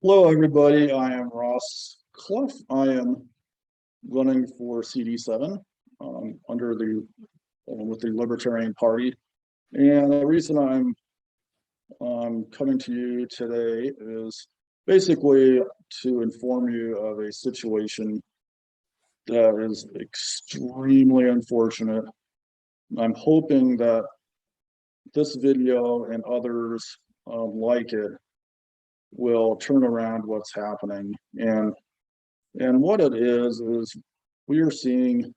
Hello, everybody. I am Ross Clough. I am running for CD7 under the with the Libertarian Party, and the reason I'm coming to you today is basically to inform you of a situation that is extremely unfortunate. I'm hoping that this video and others like it will turn around what's happening. And what it is we are seeing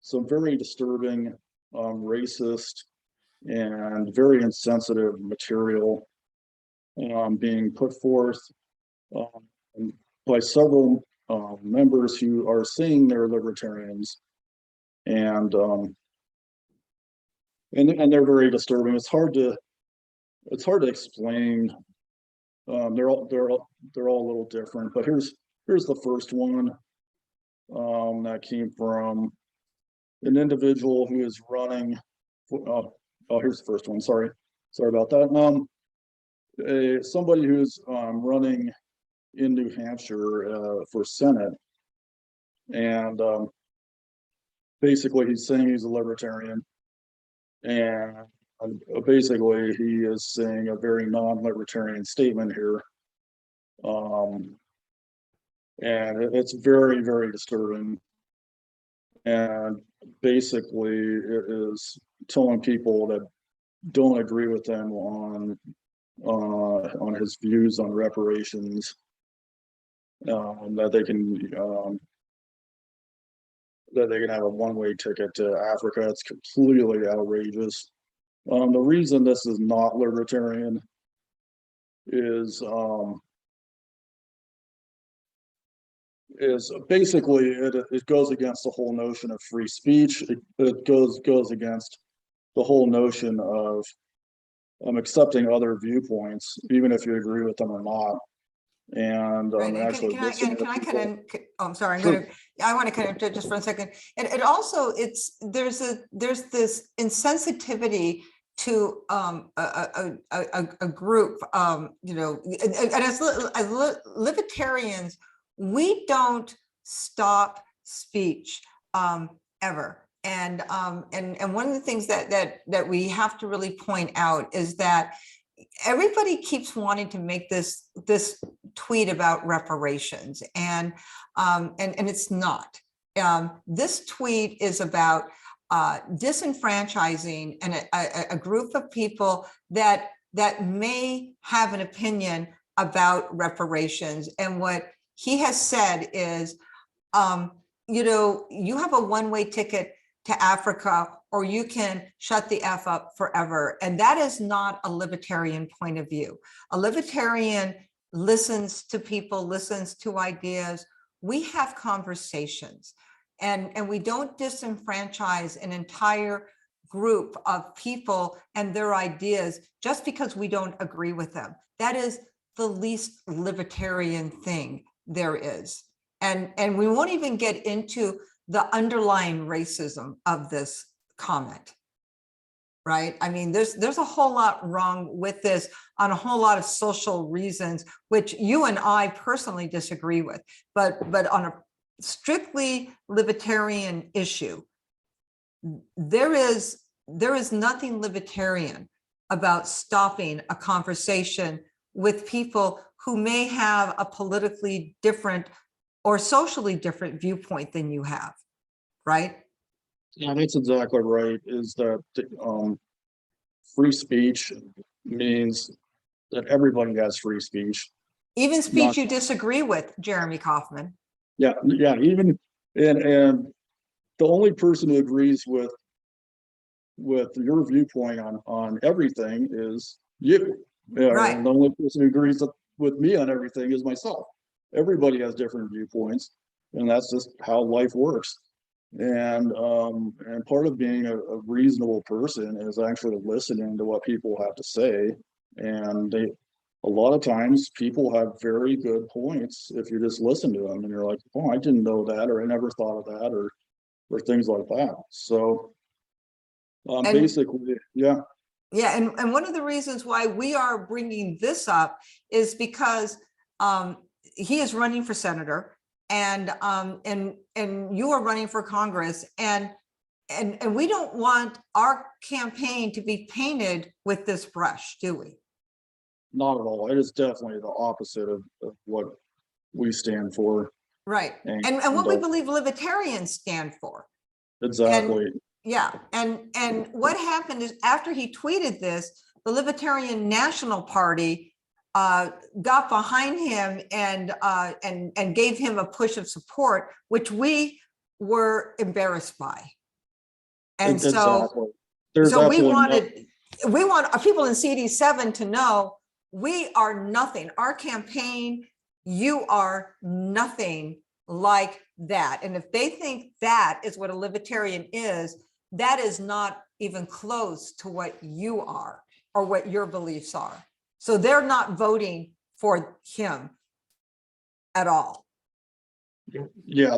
some very disturbing racist and very insensitive material being put forth by several members who are saying they're libertarians, and they're very disturbing. It's hard to explain. They're all a little different, but here's the first one that came from an individual who is running. Here's the first one. Sorry about that. Somebody who's running in New Hampshire for Senate, and basically he's saying he's a libertarian, and basically he is saying a very non-libertarian statement here, and it's very, very disturbing. And basically it is telling people that don't agree with him on his views on reparations that they can have a one-way ticket to Africa. It's completely outrageous. The reason this is not libertarian is basically it goes against the whole notion of free speech. It goes against the whole notion of accepting other viewpoints, even if you agree with them or not. And actually, I'm sorry. Sure. I want to connect just for a second. And it also, there's this insensitivity to a group, and as libertarians, we don't stop speech ever. And one of the things that we have to really point out is that everybody keeps wanting to make this tweet about reparations, and it's not. This tweet is about disenfranchising and a group of people that may have an opinion about reparations. And what he has said is, you have a one-way ticket to Africa, or you can shut the F up forever. And that is not a libertarian point of view. A libertarian listens to people, listens to ideas. We have conversations, and we don't disenfranchise an entire group of people and their ideas just because we don't agree with them. That is the least libertarian thing there is. And we won't even get into the underlying racism of this comment, right? I mean, there's a whole lot wrong with this on a whole lot of social reasons, which you and I personally disagree with, but on a strictly libertarian issue, there is nothing libertarian about stopping a conversation with people who may have a politically different or socially different viewpoint than you have, right? Yeah, that's exactly right. Is that free speech means that everybody has free speech, even speech you disagree with, Jeremy Kaufman. Yeah, even and the only person who agrees with your viewpoint on everything is you. Yeah, right. And the only person who agrees with me on everything is myself. Everybody has different viewpoints, and that's just how life works. And part of being a reasonable person is actually listening to what people have to say. And a lot of times people have very good points if you just listen to them, and you're like, oh, I didn't know that, or I never thought of that, or things like that. So basically, yeah. Yeah, and one of the reasons why we are bringing this up is because he is running for senator, and you are running for Congress, and we don't want our campaign to be painted with this brush, do we? Not at all. It is definitely the opposite of what we stand for. Right. And what we believe libertarians stand for. Exactly. And what happened is, after he tweeted this, the Libertarian National Party got behind him and gave him a push of support, which we were embarrassed by. And exactly. so we want people in CD7 to know we are nothing. Our campaign, you are nothing like that. And if they think that is what a libertarian is, that is not even close to what you are or what your beliefs are. So they're not voting for him at all. Yeah,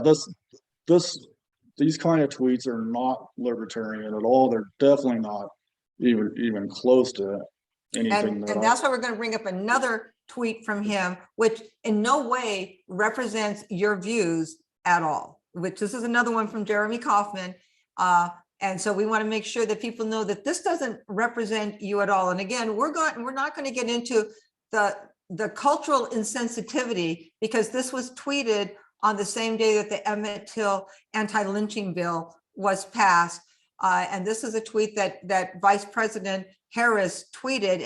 these kind of tweets are not libertarian at all. They're definitely not even close to anything. And that's why we're going to bring up another tweet from him, which in no way represents your views at all, which this is another one from Jeremy Kaufman. And so we want to make sure that people know that this doesn't represent you at all. And again, we're not going to get into the cultural insensitivity, because this was tweeted on the same day that the Emmett Till anti-lynching bill was passed. And this is a tweet that Vice President Harris tweeted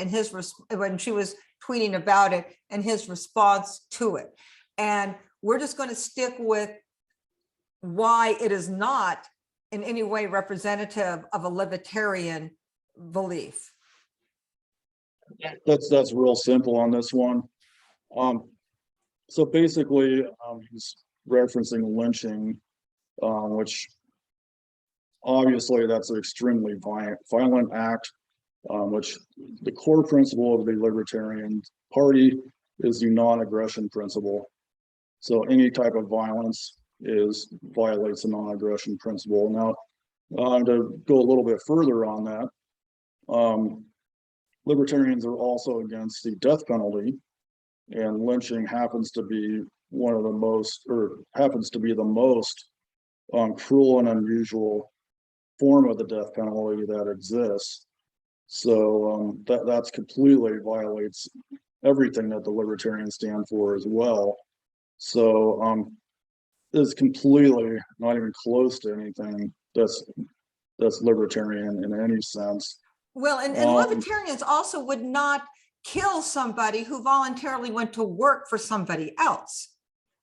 when she was tweeting about it, and his response to it. And we're just going to stick with why it is not in any way representative of a libertarian belief. That's real simple on this one. So basically, he's referencing lynching, which obviously that's an extremely violent act, which the core principle of the Libertarian Party is the non-aggression principle. So any type of violence violates the non-aggression principle. Now, to go a little bit further on that, libertarians are also against the death penalty, and lynching happens to be the most cruel and unusual form of the death penalty that exists. So that's completely violates everything that the libertarians stand for as well. So is completely not even close to anything that's libertarian in any sense. Well, and libertarians also would not kill somebody who voluntarily went to work for somebody else.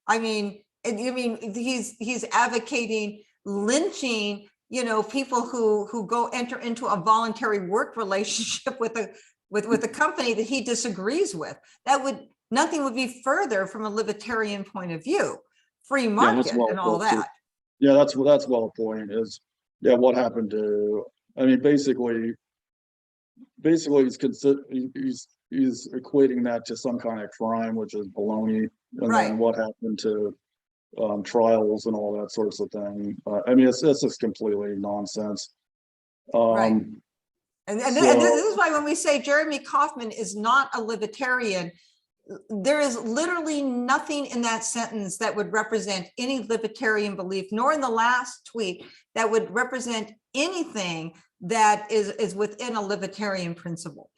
I mean, he's advocating lynching, people who enter into a voluntary work relationship with a company that he disagrees with. Nothing would be further from a libertarian point of view. Free market and all that. Yeah, that's well the point is, what happened to, basically he's equating that to some kind of crime, which is baloney. And then what happened to trials and all that sorts of thing. It's just completely nonsense. Right. And this is why when we say Jeremy Kaufman is not a libertarian, there is literally nothing in that sentence that would represent any libertarian belief, nor in the last tweet that would represent anything that is within a libertarian principle.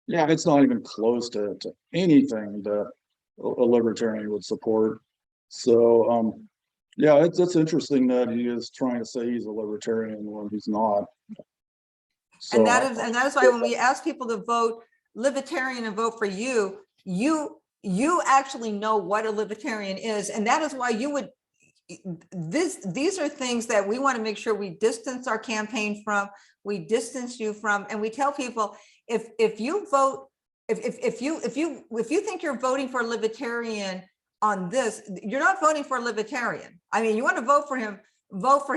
Yeah, it's not even close to anything that a libertarian would support. So it's interesting that he is trying to say he's a libertarian when he's not. So, and that is why when we ask people to vote libertarian and vote for you, you actually know what a libertarian is, and that is why you would. These are things that we want to make sure we distance our campaign from, we distance you from, and we tell people if you vote, if you think you're voting for a libertarian on this, you're not voting for a libertarian. You want to vote for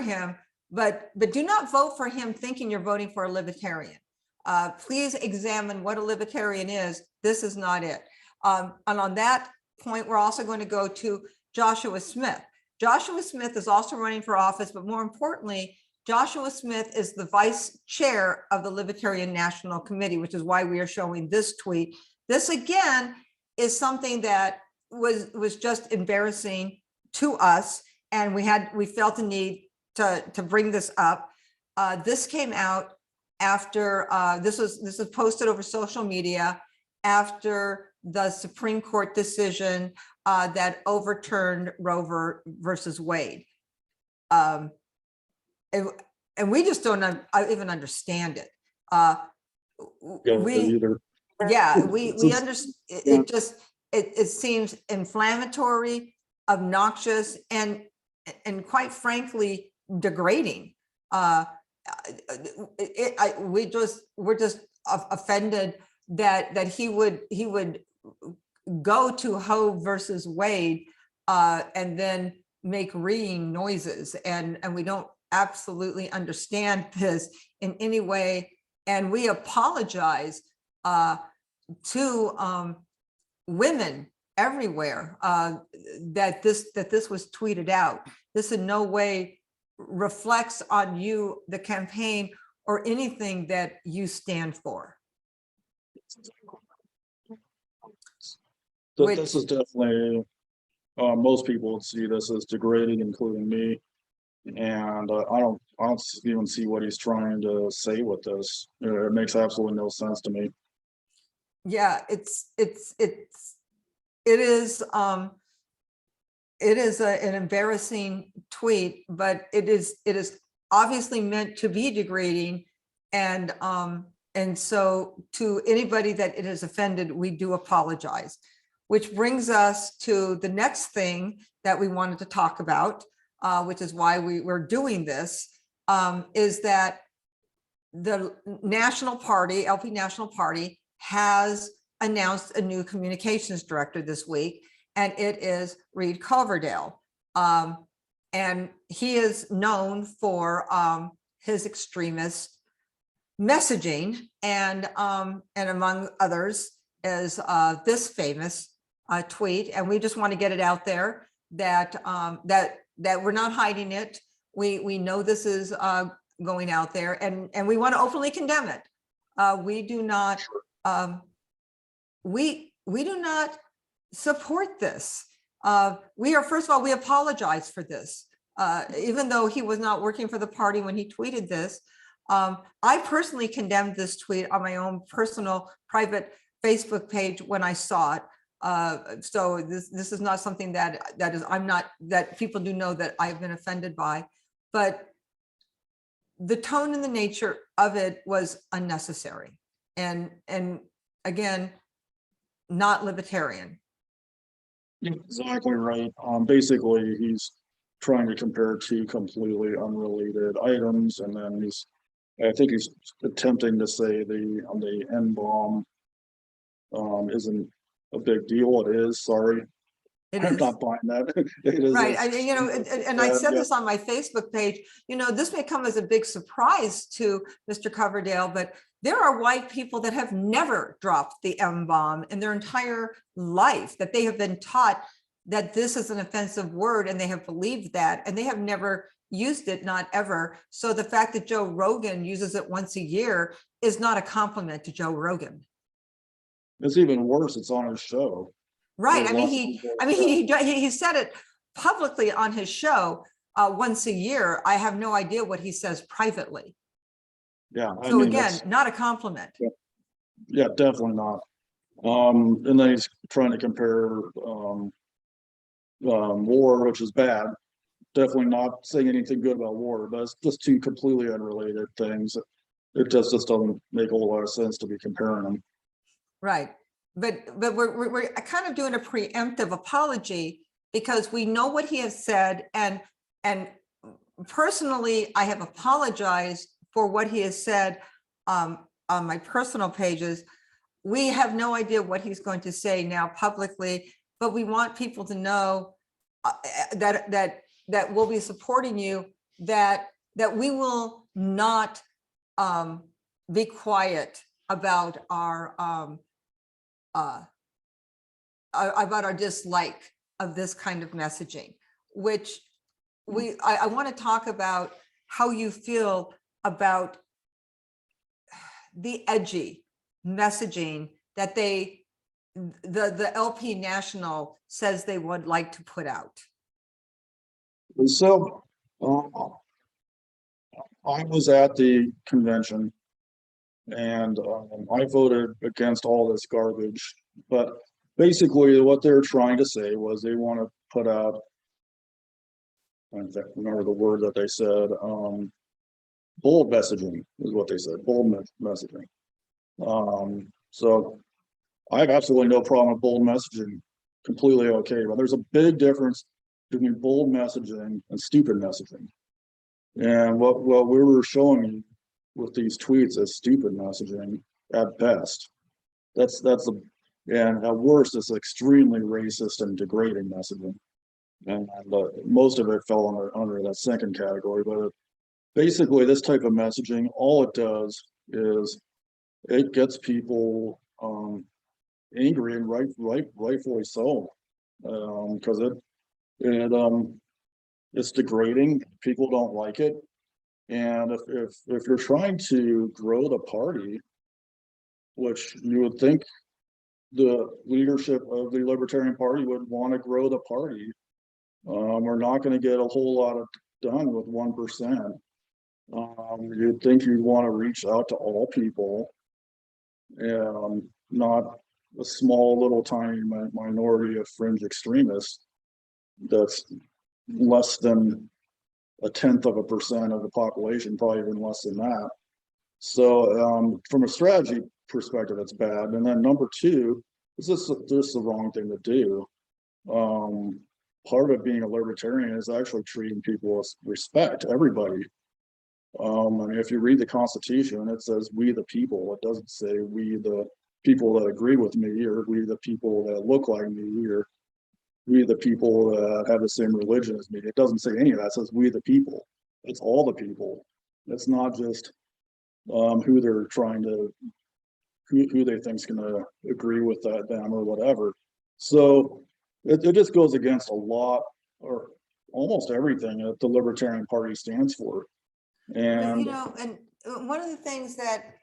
him, but do not vote for him thinking you're voting for a libertarian. Please examine what a libertarian is. This is not it. And on that point, we're also going to go to Joshua Smith. Joshua Smith is also running for office, but more importantly, Joshua Smith is the vice chair of the Libertarian National Committee, which is why we are showing this tweet. This again is something that was just embarrassing to us, and we felt the need to bring this up. This came out after this was posted over social media after the Supreme Court decision that overturned Roe versus Wade. And we just don't even understand it. We understand it. It seems inflammatory, obnoxious, and quite frankly degrading. We're just offended that he would go to Roe versus Wade and then make reeing noises, and we don't absolutely understand this in any way, and we apologize to women everywhere that this was tweeted out. This in no way reflects on you, the campaign, or anything that you stand for. This is definitely, most people would see this as degrading, including me. And I don't even see what he's trying to say with this. It makes absolutely no sense to me. Yeah, it is an embarrassing tweet, but it is obviously meant to be degrading, and so to anybody that it has offended, we do apologize. Which brings us to the next thing that we wanted to talk about, which is why we're doing this, is that the National Party, LP National Party, has announced a new communications director this week, and it is Reed Coverdale. And he is known for his extremist messaging, and among others is this famous tweet. And we just want to get it out there that that we're not hiding it. We know this is going out there, and we want to openly condemn it. We do not we do not support this. First of all, we apologize for this. Even though he was not working for the party when he tweeted this, I personally condemned this tweet on my own personal private Facebook page when I saw it. So this is not something that people do know that I've been offended by, but the tone and the nature of it was unnecessary, and again, not libertarian. Exactly right. Basically, he's trying to compare two completely unrelated items, and then I think he's attempting to say the N-bomb isn't a big deal. It is. Sorry, I'm not buying that. It is right. And I said this on my Facebook page. This may come as a big surprise to Mr. Coverdale, but there are white people that have never dropped the M-bomb in their entire life, that they have been taught that this is an offensive word, and they have believed that, and they have never used it, not ever. So the fact that Joe Rogan uses it once a year is not a compliment to Joe Rogan. It's even worse. It's on his show. Right. He said it publicly on his show once a year. I have no idea what he says privately. Yeah. So again, not a compliment. Yeah, definitely not. And then he's trying to compare war, which is bad. Definitely not saying anything good about war, but it's just two completely unrelated things. It just doesn't make a whole lot of sense to be comparing them. Right. But we're kind of doing a preemptive apology because we know what he has said, and personally, I have apologized for what he has said on my personal pages. We have no idea what he's going to say now publicly, but we want people to know that we'll be supporting you, that we will not be quiet about our dislike of this kind of messaging, which I want to talk about how you feel about the edgy messaging that they the LP National says they would like to put out? And so I was at the convention and I voted against all this garbage, but basically what they're trying to say was they want to put out, I don't remember the word that they said, bold messaging is what they said, bold messaging. So I have absolutely no problem with bold messaging, completely okay, but there's a big difference between bold messaging and stupid messaging. And what we were showing you with these tweets is stupid messaging at best. That's and at worst, it's extremely racist and degrading messaging. And most of it fell under that second category. But basically, this type of messaging, all it does is it gets people angry, and rightfully so, because it's degrading. People don't like it. And if you're trying to grow the party, which you would think the leadership of the Libertarian Party would want to grow the party, we're not going to get a whole lot done with 1%. You'd think you'd want to reach out to all people, and not a small little tiny minority of fringe extremists that's less than 0.1% of the population, probably even less than that. So from a strategy perspective, it's bad. And then number two, is this the wrong thing to do? Part of being a libertarian is actually treating people with respect, everybody. I mean, if you read the Constitution, it says we the people. It doesn't say we the people that agree with me, or we the people that look like me, or we the people that have the same religion as me. It doesn't say any of that. It says we the people. It's all the people. It's not just who they're trying to, who they think's going to agree with them or whatever. So it just goes against a lot, or almost everything that the Libertarian Party stands for. And You know, and one of the things that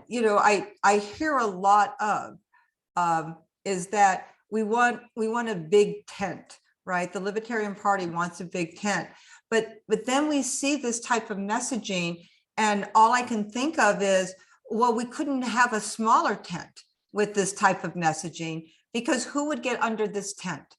you know, I hear a lot of is that we want a big tent, right? The Libertarian Party wants a big tent, but then we see this type of messaging, and all I can think of is, well, we couldn't have a smaller tent with this type of messaging, because who would get under this tent,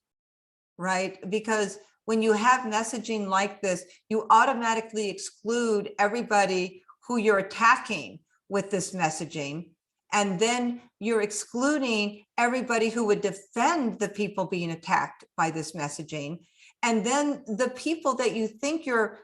right? Because when you have messaging like this, you automatically exclude everybody who you're attacking with this messaging. And then you're excluding everybody who would defend the people being attacked by this messaging. And then the people that you think you're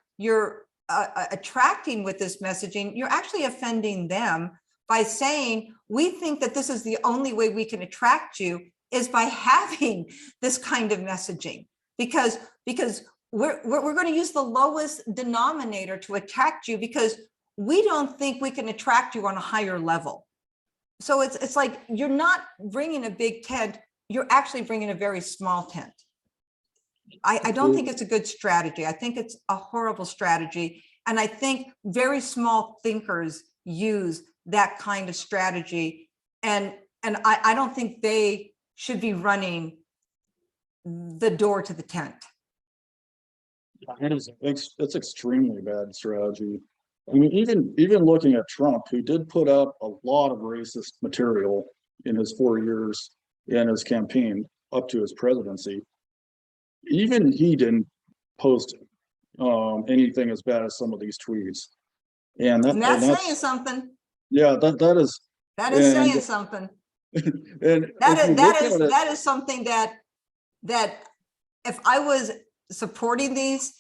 attracting with this messaging, you're actually offending them by saying, we think that this is the only way we can attract you is by having this kind of messaging, because we're going to use the lowest denominator to attract you, because we don't think we can attract you on a higher level. So it's like, you're not bringing a big tent, you're actually bringing a very small tent. I don't think it's a good strategy. I think it's a horrible strategy. And I think very small thinkers use that kind of strategy. And I don't think they should be running the door to the tent. It's extremely bad strategy. I mean, even looking at Trump, who did put out a lot of racist material in his 4 years in his campaign up to his presidency, even he didn't post anything as bad as some of these tweets. And that's saying something. Yeah, that is saying something. And that is something that if I was supporting this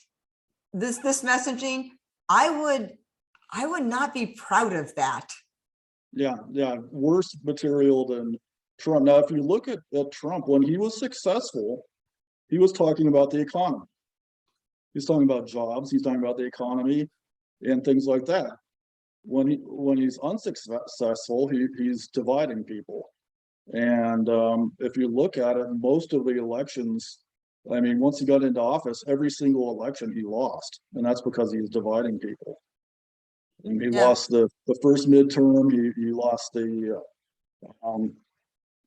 messaging, I would not be proud of that. Yeah, worse material than Trump. Now, if you look at Trump, when he was successful, he was talking about the economy. He's talking about jobs. He's talking about the economy and things like that. When he's unsuccessful, he's dividing people. And if you look at it, most of the elections, I mean, once he got into office, every single election he lost, and that's because he was dividing people. And he lost the first midterm. He lost the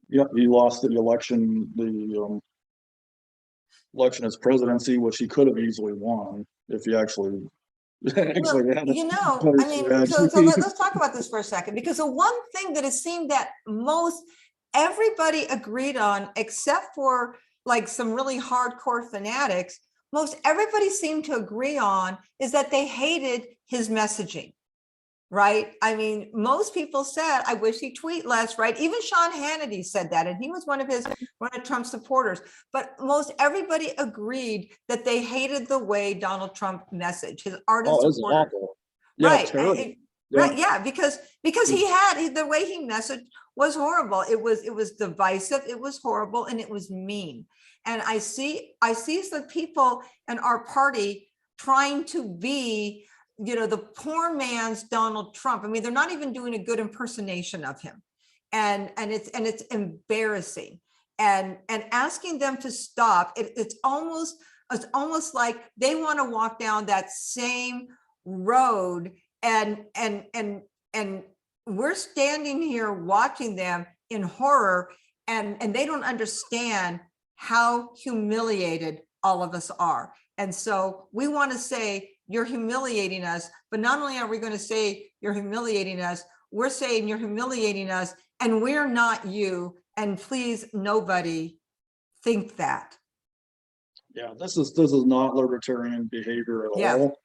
Yep, he lost the election, election as presidency, which he could have easily won if he actually Well, actually had a I better mean, so strategy. let's talk about this for a second, because the one thing that it seemed that most everybody agreed on, except for like some really hardcore fanatics, most everybody seemed to agree on is that they hated his messaging. Right. I mean, most people said, I wish he'd tweet less, right? Even Sean Hannity said that, and he was one of Trump's supporters. But most everybody agreed that they hated the way Donald Trump messaged his ardent Oh, it's supporters. awful. Yeah, Right. terrible. Yeah. Right. Yeah. Because the way he messaged was horrible. It was divisive. It was horrible, and it was mean. And I see some people in our party trying to be, the poor man's Donald Trump. I mean, they're not even doing a good impersonation of him. And it's embarrassing. And asking them to stop, it's almost like they want to walk down that same road, and we're standing here watching them in horror, and they don't understand how humiliated all of us are. And so we want to say, you're humiliating us, but not only are we going to say you're humiliating us, we're saying you're humiliating us, and we're not you, and please nobody think that. Yeah, this is not libertarian behavior at Yeah. all.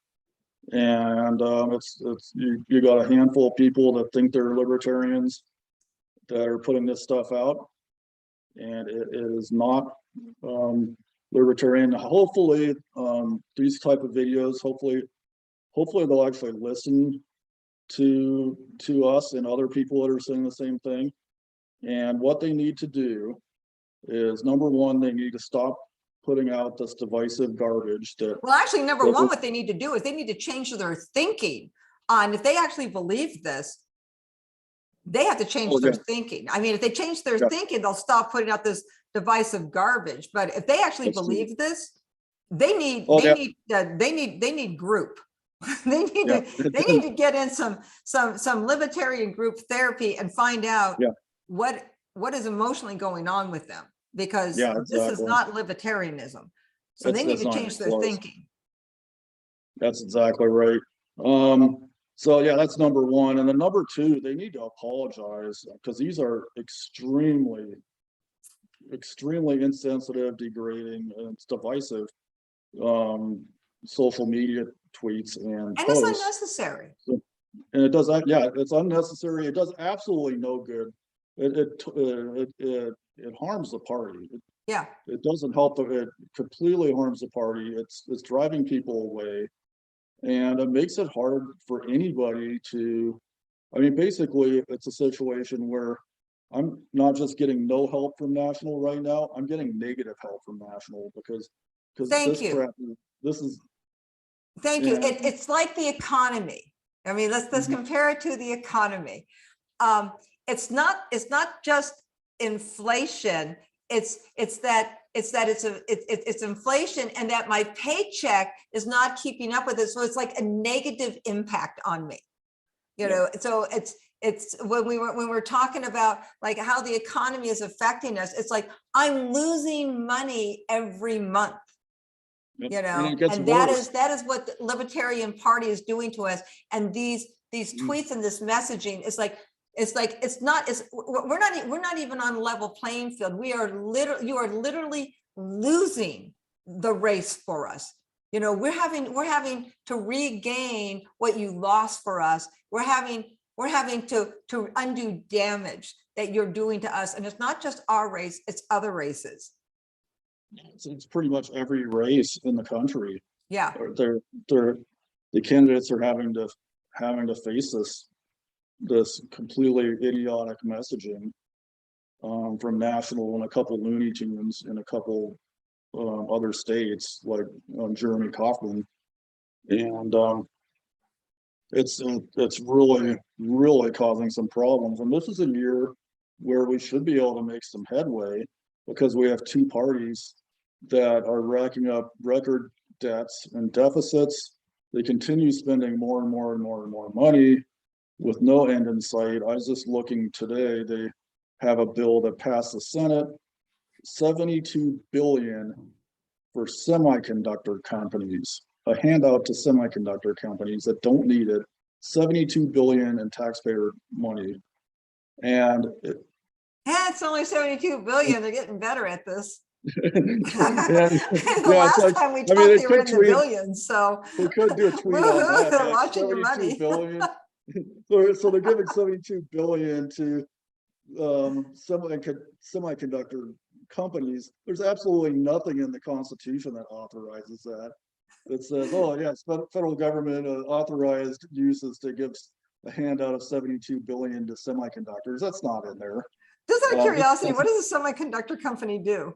And it's you got a handful of people that think they're libertarians that are putting this stuff out, and it is not libertarian. Hopefully, these type of videos, hopefully they'll actually listen to us and other people that are saying the same thing. And what they need to do is, number one, they need to stop putting out this divisive garbage that, well, actually, number one, what they need to do is they need to change their thinking on, if they actually believe this, they have to change their thinking. I mean, if they change their thinking, they'll stop putting out this divisive garbage. But if they actually believe this, they need group. they need to get in some libertarian group therapy and find out what is emotionally going on with them, because this is not libertarianism. So they need to change their thinking. That's exactly right. So yeah, that's number one. And then number two, they need to apologize, because these are extremely insensitive, degrading, and it's divisive social media tweets and posts. It's unnecessary. And it does, it's unnecessary. It does absolutely no good. It harms the party. It doesn't help. It completely harms the party. It's driving people away. And it makes it hard for anybody to, I mean, basically, it's a situation where I'm not just getting no help from National right now, I'm getting negative help from National, because this is. Thank you. It's like the economy. I mean, let's compare it to the economy. It's not just inflation. It's inflation, and that my paycheck is not keeping up with it. So it's like a negative impact on me. So it's when we're talking about like how the economy is affecting us, it's like I'm losing money every month. And that is what the Libertarian Party is doing to us. And these tweets and this messaging is like, we're not even on a level playing field. You are literally losing the race for us. We're having to regain what you lost for us. We're having to undo damage that you're doing to us. And it's not just our race, it's other races. It's pretty much every race in the country. Yeah. The candidates are having to face this completely idiotic messaging from National and a couple Looney Tunes in a couple other states, like Jeremy Kaufman. And it's really causing some problems. And this is a year where we should be able to make some headway, because we have two parties that are racking up record debts and deficits. They continue spending more and more money with no end in sight. I was just looking today, have a bill that passed the Senate, 72 billion for semiconductor companies, a handout to semiconductor companies that don't need it, 72 billion in taxpayer money. And it's only 72 billion. They're getting better at this. yeah, The yeah, last like, time we I talked, mean, they were in the billions. So they could do a tweet on woohoo, that. they're Man. watching your 72 money. billion. So they're giving 72 billion to semiconductor companies. There's absolutely nothing in the Constitution that authorizes that. It says, oh yes, federal government authorized uses to give a handout of 72 billion to semiconductors. That's not in there. Just out of curiosity, what does a semiconductor company do?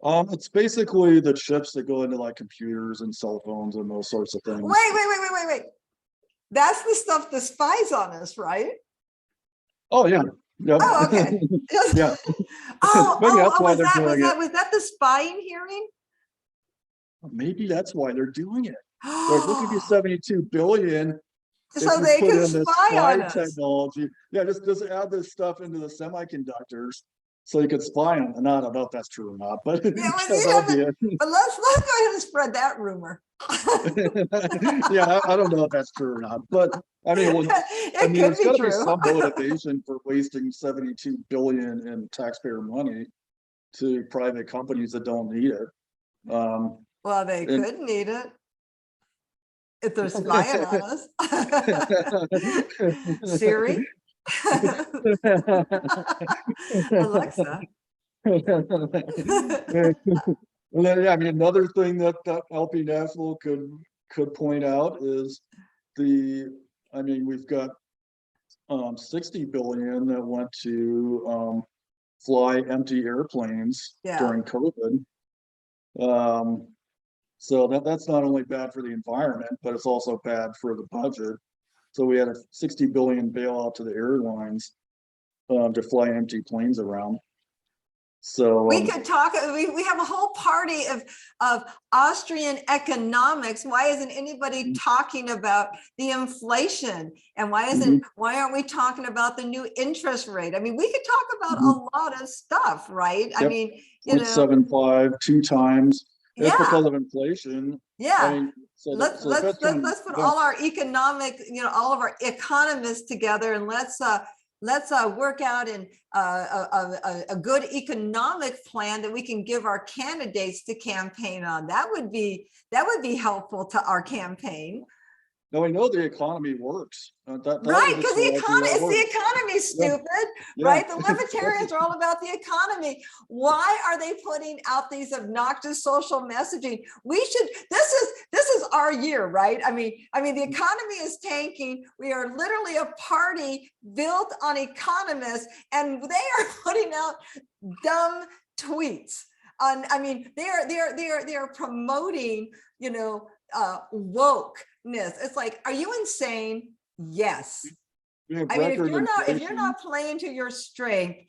It's basically the chips that go into like computers and cell phones and those sorts of things. Wait. That's the stuff that spies on us, right? Oh yeah. Yep. Oh, okay. Yeah. Maybe that's why they're doing it. Was that the spying hearing? Maybe that's why they're doing it. Like, look at these 72 billion. So they put can in this spy on us. technology. Yeah, just add this stuff into the semiconductors so you could spy on them. And I don't know if that's true or not, but But let's go ahead and spread that rumor. Yeah, I don't know if that's true or not, but I mean, there's got to be some motivation for wasting 72 billion in taxpayer money to private companies that don't need it. Well, they could need it if they're spying on us. Siri, Alexa. And then, yeah, I mean, another thing that LP National could point out is we've got 60 billion that went to fly empty airplanes during COVID. So that's not only bad for the environment, but it's also bad for the budget. So we had a 60 billion bailout to the airlines to fly empty planes around. So we could talk. We have a whole party of Austrian economics. Why isn't anybody talking about the inflation? And why aren't we talking about the new interest rate? I mean, we could talk about a lot of stuff, right? Yep. I mean, 0.75 2 times. It's because of inflation. Yeah. I mean, let's put all our economic, all of our economists together, and let's work out a good economic plan that we can give our candidates to campaign on. That would be helpful to our campaign. No, we know the economy works. Right, because the economy, stupid, right? The libertarians are all about the economy. Why are they putting out these obnoxious social messaging? This is our year, right? I mean, the economy is tanking. We are literally a party built on economists, and they are putting out dumb tweets. They are promoting, wokeness. It's like, are you insane? Yes. I mean, if you're not playing to your strength,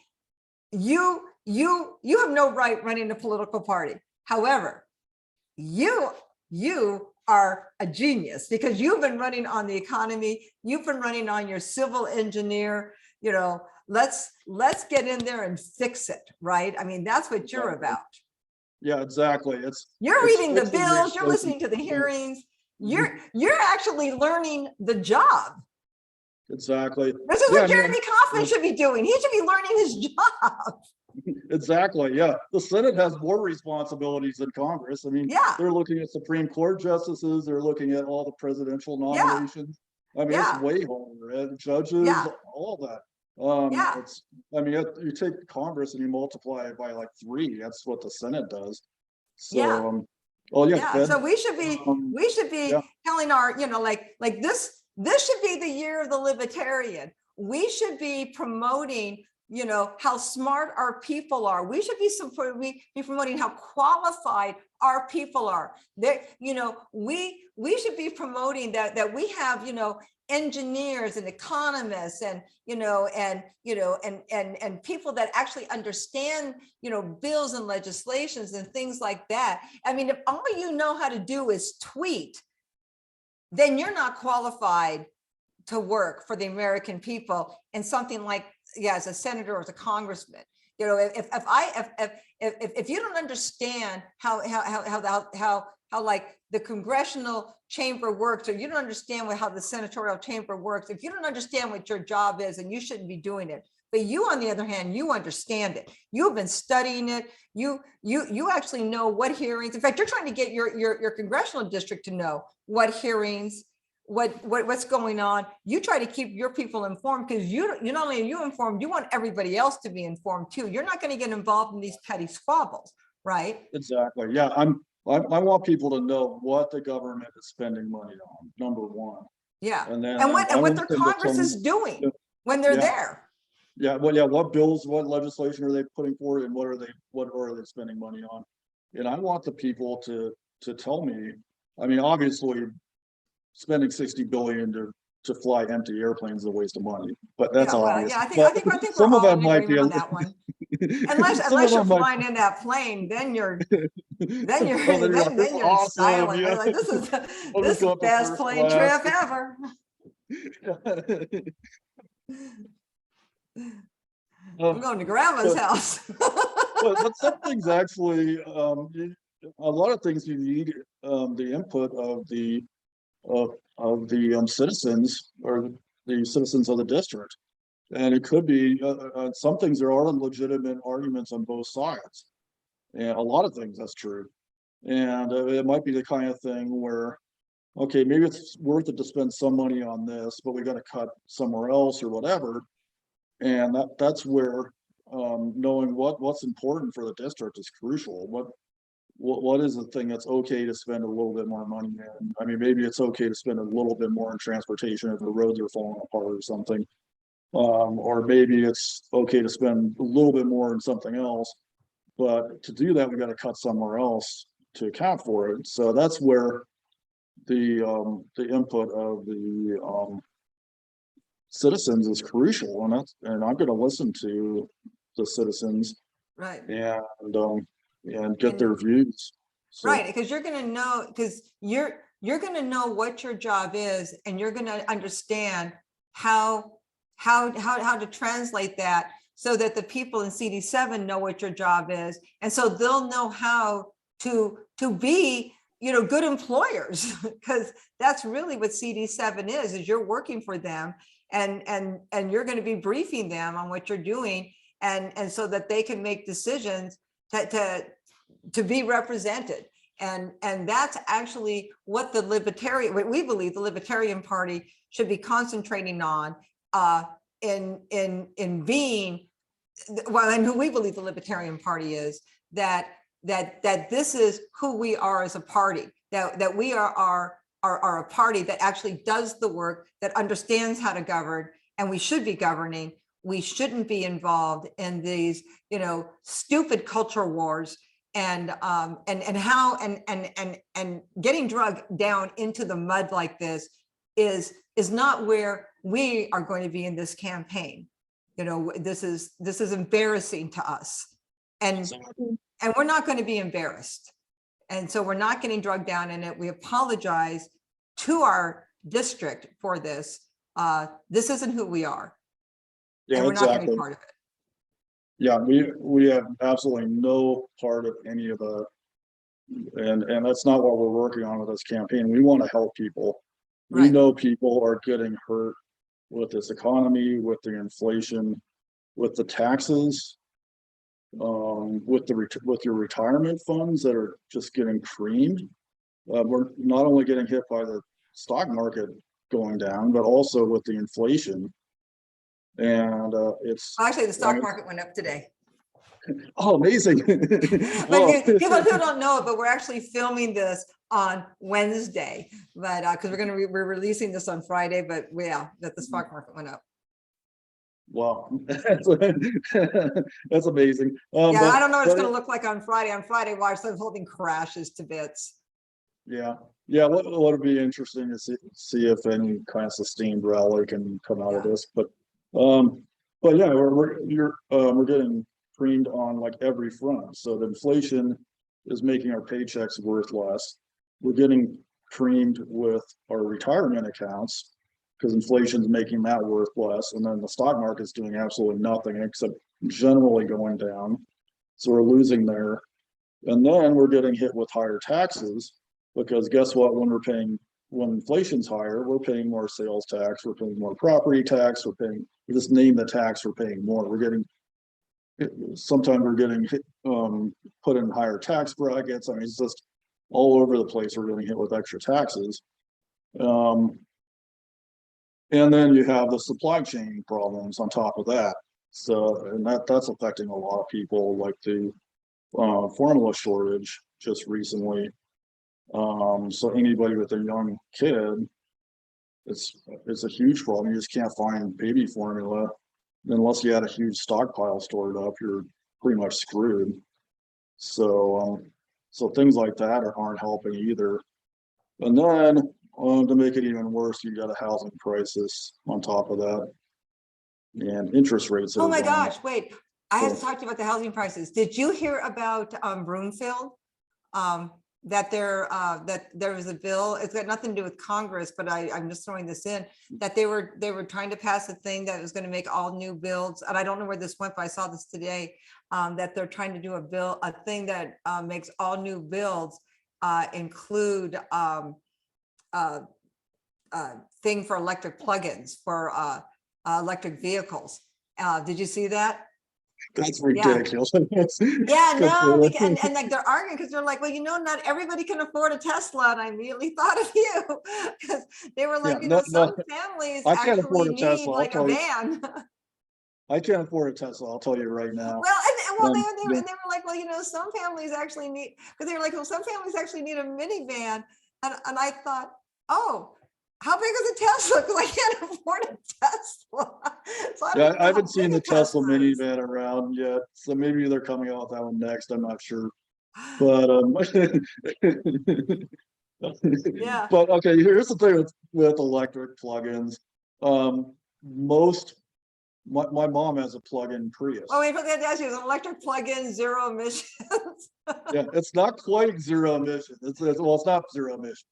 you have no right running a political party. However, you are a genius because you've been running on the economy. You've been running on your civil engineer. Let's get in there and fix it, right? I mean, that's what you're about. Yeah, exactly. You're reading the bills. You're listening to the hearings. You're actually learning the job. Exactly. This is what Jeremy Kauffman should be doing. He should be learning his job. Exactly. Yeah. The Senate has more responsibilities than Congress. I mean, they're looking at Supreme Court justices. They're looking at all the presidential nominations. I mean, it's way harder. Judges, all that. You take Congress and you multiply it by like 3. That's what the Senate does. So, so we should be telling our, like this should be the year of the libertarian. We should be promoting, how smart our people are. We should be promoting how qualified our people are. We should be promoting that we have, engineers and economists and people that actually understand bills and legislations and things like that. I mean, if all you know how to do is tweet, then you're not qualified to work for the American people in something like as a senator or as a congressman. You know, if you don't understand how like the congressional chamber works, or you don't understand how the senatorial chamber works, if you don't understand what your job is, and you shouldn't be doing it. But you, on the other hand, you understand it. You've been studying it. You actually know what hearings. In fact, you're trying to get your congressional district to know what hearings, what's going on. You try to keep your people informed, because you not only are you informed, you want everybody else to be informed too. You're not going to get involved in these petty squabbles, right? Exactly. Yeah, I want people to know what the government is spending money on, number one. Yeah. And then what their them Congress is doing when they're there. Yeah, well, yeah, what bills, what legislation are they putting forward, and what are they spending money on? And I want the people to tell me. I mean, obviously, spending 60 billion to fly empty airplanes is a waste of money, but that's obvious. Yeah, I think some we're of all them in might be agreement on that one. Unless you're flying in that plane, then you're awesome, styling. yeah. Like, this is the best plane trip ever. I'm going to grandma's house. but some things actually, a lot of things you need the input of the citizens, or the citizens of the district. And it could be some things, there are legitimate arguments on both sides. And a lot of things, that's true. And it might be the kind of thing where, okay, maybe it's worth it to spend some money on this, but we got to cut somewhere else or whatever. And that's where knowing what's important for the district is crucial. What is the thing that's okay to spend a little bit more money in? I mean, maybe it's okay to spend a little bit more in transportation if the roads are falling apart or something. Or maybe it's okay to spend a little bit more in something else. But to do that, we got to cut somewhere else to account for it. So that's where the input of the citizens is crucial, and I'm going to listen to the citizens, right, and get their views. So, right, because you're going to know, because you're going to know what your job is, and you're going to understand how to translate that so that the people in CD7 know what your job is, and so they'll know how to be, good employers, because that's really what CD7 is you're working for them, and you're going to be briefing them on what you're doing, and so that they can make decisions to be represented. And that's actually what what we believe the Libertarian Party should be concentrating on, in being, well, and who we believe the Libertarian Party is, that this is who we are as a party, that we are a party that actually does the work, that understands how to govern, and we should be governing. We shouldn't be involved in these, stupid culture wars, and getting drugged down into the mud like this is not where we are going to be in this campaign. This is embarrassing to us, and we're not going to be embarrassed. And so we're not getting drugged down in it. We apologize to our district for this. This isn't who we are. Yeah, and we're exactly. not going to be part of it. Yeah, we have absolutely no part of any of that. And that's not what we're working on with this campaign. We want to help people. We know people are getting hurt with this economy, with the inflation, with the taxes, with your retirement funds that are just getting creamed. We're not only getting hit by the stock market going down, but also with the inflation. And it's actually the stock market went up today. Oh, amazing. But people don't know it, but we're actually filming this on Wednesday, but because we're releasing this on Friday, but yeah, that the stock market went up. Wow, that's amazing. Yeah, I don't know what it's going to look like on Friday. On Friday, watch the whole thing crashes to bits. Yeah, what would be interesting to see if any kind of sustained rally can come out of this. But yeah, we're getting creamed on like every front. So the inflation is making our paychecks worth less. We're getting creamed with our retirement accounts because inflation's making that worth less. And then the stock market's doing absolutely nothing except generally going down. So we're losing there. And then we're getting hit with higher taxes because guess what? When inflation's higher, we're paying more sales tax, we're paying more property tax, we just name the tax, we're paying more. Sometimes we're getting hit, put in higher tax brackets. I mean, it's just all over the place. We're getting hit with extra taxes. And then you have the supply chain problems on top of that. So, and that's affecting a lot of people, like the formula shortage just recently. So anybody with a young kid, it's a huge problem. You just can't find baby formula unless you had a huge stockpile stored up. You're pretty much screwed. So so things like that aren't helping either. And then to make it even worse, you got a housing crisis on top of that, and interest rates. Oh my gosh, wait, I had to So- talk to you about the housing prices. Did you hear about Broomfield? That there was a bill, it's got nothing to do with Congress, but I'm just throwing this in, that they were trying to pass a thing that was going to make all new builds, and I don't know where this went, but I saw this today, that they're trying to do a thing that makes all new builds include thing for electric plugins for electric vehicles. Did you see that? That's ridiculous. Yeah, no, and like they're arguing because they're like, well, not everybody can afford a Tesla, and I immediately thought of you because they were like, some families I can't afford actually a Tesla, need like a van. I can't afford a Tesla, I'll tell you right now. Well, they were like, well, some families actually need, because they were like, well, some families actually need a minivan, and I thought, oh, how big is a Tesla? Because I can't afford a Tesla. So I haven't seen the Tesla is. minivan around yet, so maybe they're coming out with that one next. I'm not sure, but Yeah. But okay, here's the thing with electric plugins. My mom has a plug-in Prius. Oh, wait, forget to ask you, is an electric plug-in zero emissions? Yeah, it's not quite zero emission. Well, it's not zero emission,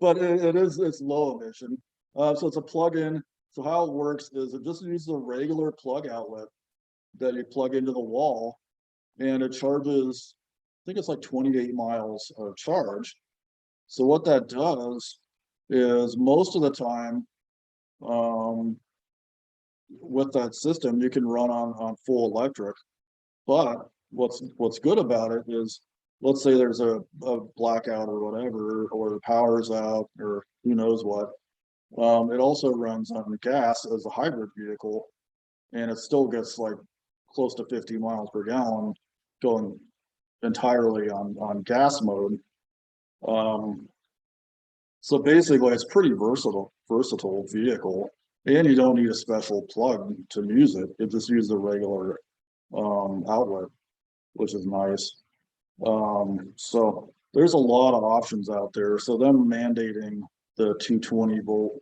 but it's low emission. So it's a plug-in. So how it works is it just uses a regular plug outlet that you plug into the wall, and it charges, I think it's like 28 miles of charge. So what that does is most of the time, with that system, you can run on full electric. But what's good about it is, let's say there's a blackout or whatever, or the power's out, or who knows what. It also runs on gas as a hybrid vehicle, and it still gets like close to 50 miles per gallon going entirely on gas mode. So basically it's pretty versatile vehicle, and you don't need a special plug to use it. It just uses a regular outlet, which is nice. So there's a lot of options out there. So them mandating the 220 volt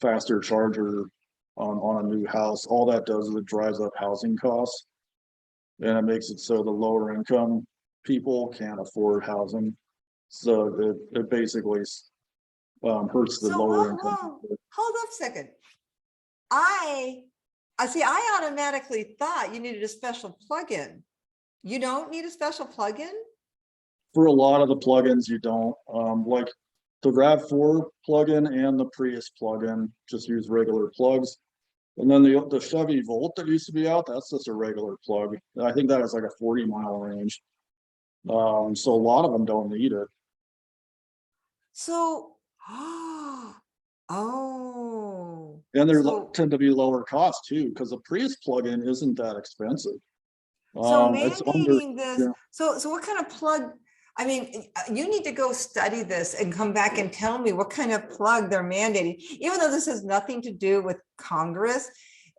faster charger on a new house, all that does is it drives up housing costs, and it makes it so the lower income people can't afford housing. So it basically hurts the lower income. Hold up a second. I see, I automatically thought you needed a special plug-in. You don't need a special plug-in? For a lot of the plugins, you don't. Like the RAV4 plugin and the Prius plugin just use regular plugs. And then the Chevy Volt that used to be out, that's just a regular plug. I think that has like a 40-mile range. So a lot of them don't need it. So, And they so, tend to be lower cost too, because the Prius plugin isn't that expensive. so It's under, mandating this, yeah. so what kind of plug? I mean, you need to go study this and come back and tell me what kind of plug they're mandating, even though this has nothing to do with Congress.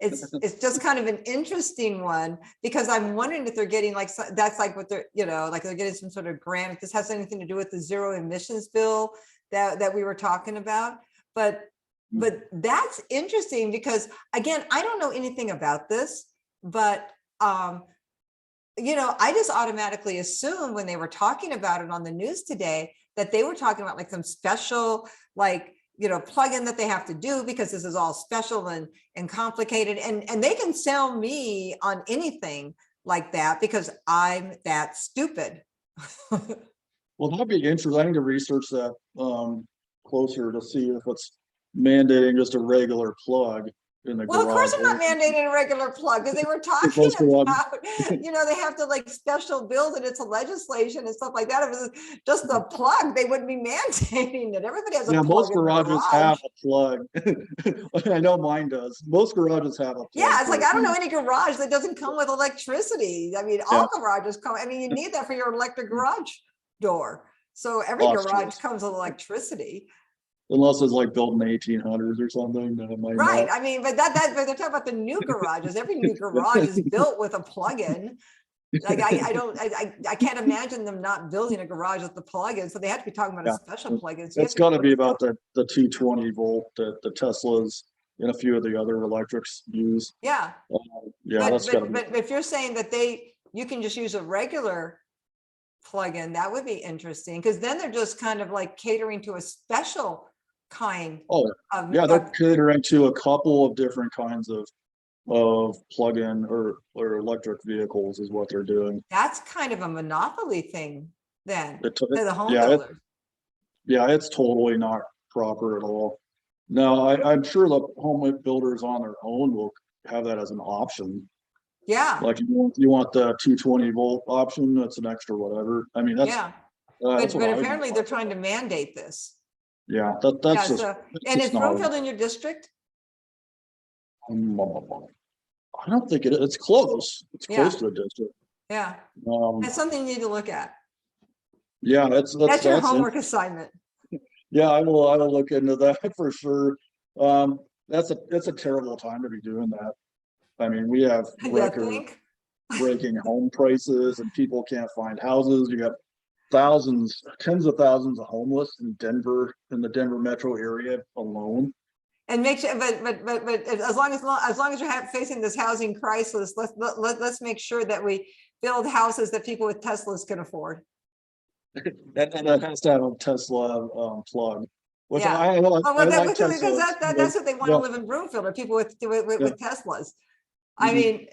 It's just kind of an interesting one, because I'm wondering if they're getting like, that's like what they're, like they're getting some sort of grant. If this has anything to do with the zero emissions bill that we were talking about. But that's interesting because, again, I don't know anything about this, but I just automatically assumed when they were talking about it on the news today that they were talking about like some special, like, plugin that they have to do because this is all special and complicated. And they can sell me on anything like that because I'm that stupid. Well, that'd be interesting. I need to research that closer to see if it's mandating just a regular plug in the Well, of course, garage. they're not mandating a regular plug because they were talking Most garage- about, they have to like special build it. It's a legislation and stuff like that. If it was just a plug, they wouldn't be mandating it. Everybody has a Yeah, plug most in the garages garage. have a plug. I know mine does. Most garages have a plug. Yeah, it's like, for I don't it. know any garage that doesn't come with electricity. I mean, all garages come, you need that for your electric garage door. So every Oh, sure. garage comes with electricity. Unless it's like built in the 1800s or something, then it might Right. not. I mean, but but they're talking about the new garages. Every new garage is built with a plug-in. Like I can't imagine them not building a garage with the plug-in. So they have to be talking about a special plug-in. So It's got to be about the 220 volt that the Teslas and a few of the other electrics use. Yeah. Yeah, that's got to be. But if you're saying that you can just use a regular plug-in, that would be interesting, because then they're just kind of like catering to a special kind Oh, of, yeah, they're catering to a couple of different kinds of plug-in or electric vehicles is what they're doing. that's kind of a monopoly thing then It- to the home yeah, builders. Yeah, it's totally not proper at all. No, I'm sure the home builders on their own will have that as an option. Yeah. Like you want the 220 volt option, that's an extra whatever. I mean, that's Yeah. that's But what I would apparently they're like. trying to mandate this. Yeah, Yeah. that's just. So, and is not- Broomfield in your district? I don't think it's close. It's close to the district. Yeah. That's something you need to look at. Yeah, That's your homework assignment. Yeah, I will look into that for sure. That's a terrible time to be doing that. I mean, we have breaking home prices and people can't find houses. You got thousands, tens of thousands of homeless in Denver, in the Denver metro area alone. And make sure, but as long as you're facing this housing crisis, let's make sure that we build houses that people with Teslas can afford. And that has to have a Tesla plug. Which Yeah. I like Because Teslas, that's what they want to live in Broomfield, are people with Teslas. I mean,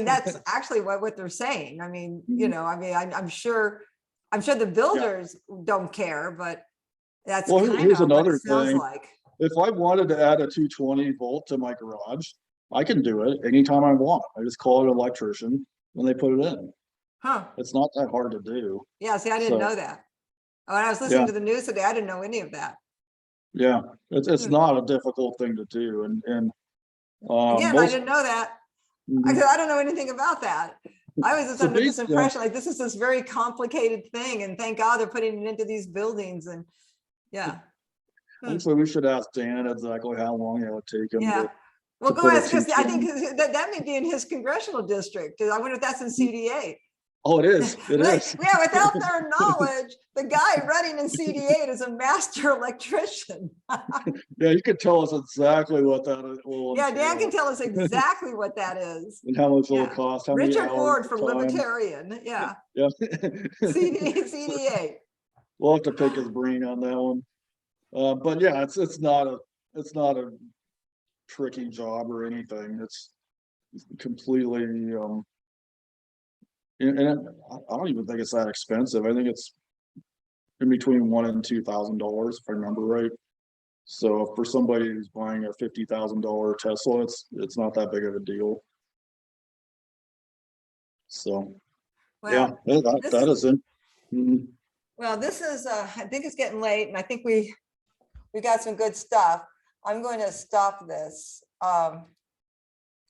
that's actually what they're saying. I mean, I'm sure the builders don't care, but that's kind here's of what another it sounds thing. like. If I wanted to add a 220 volt to my garage, I can do it anytime I want. I just call an electrician and they put it in. Huh. It's not that hard to do. Yeah, see, I didn't know that. When I was listening to the news today, I didn't know any of that. Yeah, it's not a difficult thing to do. Again, I didn't know that. I don't know anything about that. I was just under this impression like this is this very complicated thing, and thank God they're putting it into these buildings. And actually, we should ask Dan exactly how long it would take him. Yeah. Well, go ask, because I think that may be in his congressional district. I wonder if that's in CDA. Oh, it is. It is. Yeah, without their knowledge, the guy running in CDA is a master electrician. Yeah, you could tell us exactly what that is. Yeah, Dan can tell us exactly what that is. And how much it will cost. How Richard many hours Ward from time. Libertarian. Yeah. Yeah. CDA. We'll have to pick his brain on that one. But yeah, it's not a tricky job or anything. It's completely and I don't even think it's that expensive. I think it's in between $1,000 and $2,000 if I remember right. So for somebody who's buying a $50,000 Tesla, it's not that big of a deal. So Well, yeah, that is it. Mm-hmm. Well, this is I think it's getting late, and I think we got some good stuff. I'm going to stop this.